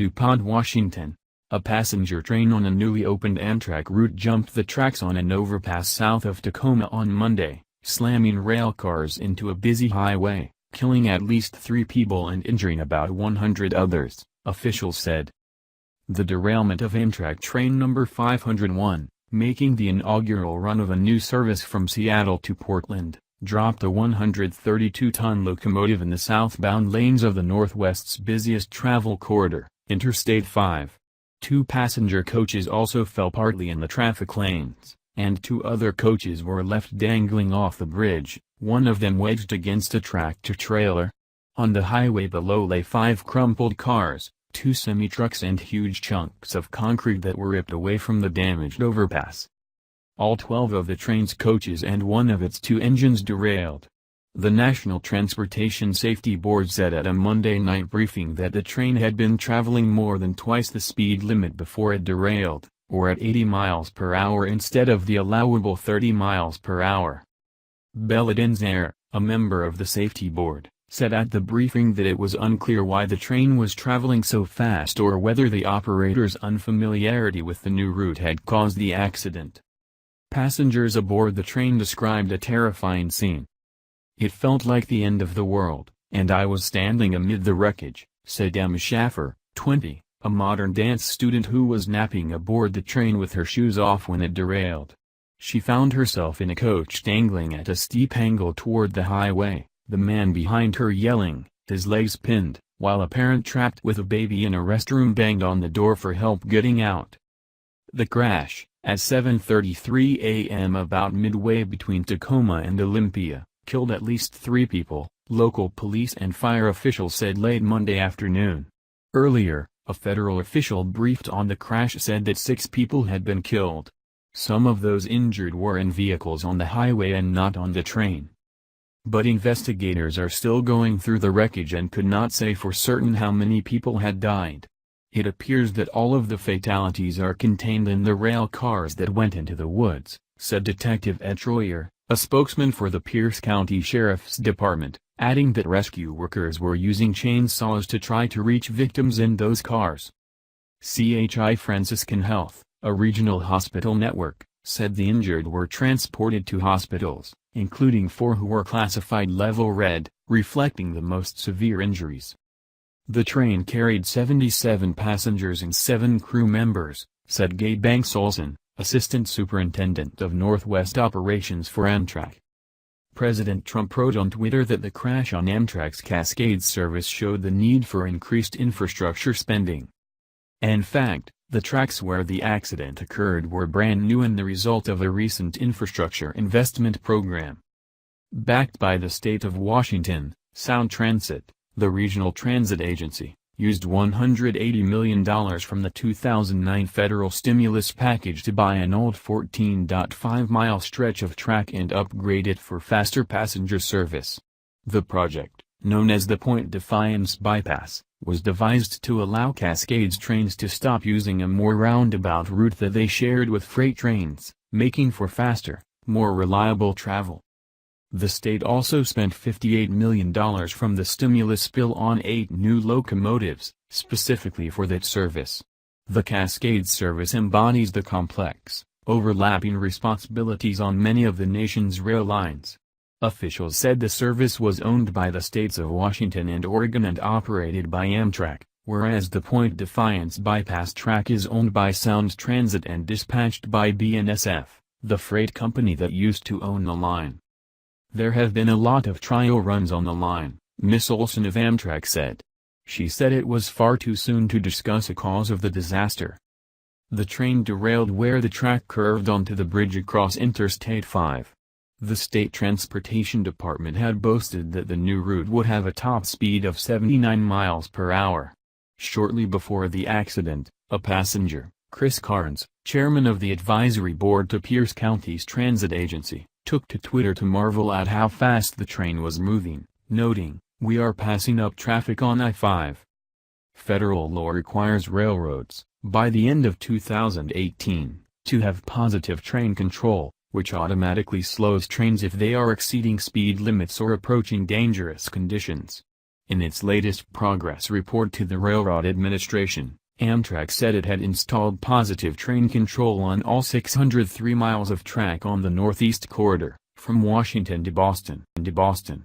DuPont, Washington. A passenger train on a newly opened Amtrak route jumped the tracks on an overpass south of Tacoma on Monday, slamming rail cars into a busy highway, killing at least 3 people and injuring about 100 others, officials said. The derailment of Amtrak train number 501, making the inaugural run of a new service from Seattle to Portland, dropped a 132-ton locomotive in the southbound lanes of the Northwest's busiest travel corridor, Interstate 5. 2 passenger coaches also fell partly in the traffic lanes, and 2 other coaches were left dangling off the bridge, one of them wedged against a tractor-trailer. On the highway below lay 5 crumpled cars, 2 semi-trucks and huge chunks of concrete that were ripped away from the damaged overpass. All 12 of the train's coaches and one of its 2 engines derailed. The National Transportation Safety Board said at a Monday night briefing that the train had been traveling more than twice the speed limit before it derailed, or at 80 miles per hour instead of the allowable 30 miles per hour. Belladinzaire, a member of the safety board, said at the briefing that it was unclear why the train was traveling so fast or whether the operator's unfamiliarity with the new route had caused the accident. Passengers aboard the train described a terrifying scene. "It felt like the end of the world, and I was standing amid the wreckage," said Emma Schaffer, 20, a modern dance student who was napping aboard the train with her shoes off when it derailed. She found herself in a coach dangling at a steep angle toward the highway, the man behind her yelling, his legs pinned, while a parent trapped with a baby in a restroom banged on the door for help getting out. The crash, at 7:33 a.m. about midway between Tacoma and Olympia, killed at least 3 people, local police and fire officials said late Monday afternoon. Earlier, a federal official briefed on the crash said that 6 people had been killed. Some of those injured were in vehicles on the highway and not on the train. But investigators are still going through the wreckage and could not say for certain how many people had died. It appears that all of the fatalities are contained in the rail cars that went into the woods, said Detective Ed Troyer, a spokesman for the Pierce County Sheriff's Department, adding that rescue workers were using chainsaws to try to reach victims in those cars. CHI Franciscan Health, a regional hospital network, said the injured were transported to hospitals, including 4 who were classified level red, reflecting the most severe injuries. The train carried 77 passengers and 7 crew members, said Gay Banks-Olson, Assistant Superintendent of Northwest Operations for Amtrak. President Trump wrote on Twitter that the crash on Amtrak's Cascade service showed the need for increased infrastructure spending. In fact, the tracks where the accident occurred were brand new and the result of a recent infrastructure investment program. Backed by the state of Washington, Sound Transit, the regional transit agency, used $180 million from the 2009 federal stimulus package to buy an old 14.5-mile stretch of track and upgrade it for faster passenger service. The project, known as the Point Defiance Bypass, was devised to allow Cascade's trains to stop using a more roundabout route that they shared with freight trains, making for faster, more reliable travel. The state also spent $58 million from the stimulus bill on 8 new locomotives, specifically for that service. The Cascade service embodies the complex, overlapping responsibilities on many of the nation's rail lines. Officials said the service was owned by the states of Washington and Oregon and operated by Amtrak, whereas the Point Defiance Bypass track is owned by Sound Transit and dispatched by BNSF, the freight company that used to own the line. "There have been a lot of trial runs on the line," Ms. Olson of Amtrak said. She said it was far too soon to discuss a cause of the disaster. The train derailed where the track curved onto the bridge across Interstate 5. The state transportation department had boasted that the new route would have a top speed of 79 miles per hour. Shortly before the accident, a passenger, Chris Carnes, chairman of the advisory board to Pierce County's transit agency, took to Twitter to marvel at how fast the train was moving, noting, "We are passing up traffic on I-5." Federal law requires railroads, by the end of 2018, to have positive train control, which automatically slows trains if they are exceeding speed limits or approaching dangerous conditions. In its latest progress report to the Railroad Administration, Amtrak said it had installed positive train control on all 603 miles of track on the Northeast Corridor, from Washington to Boston.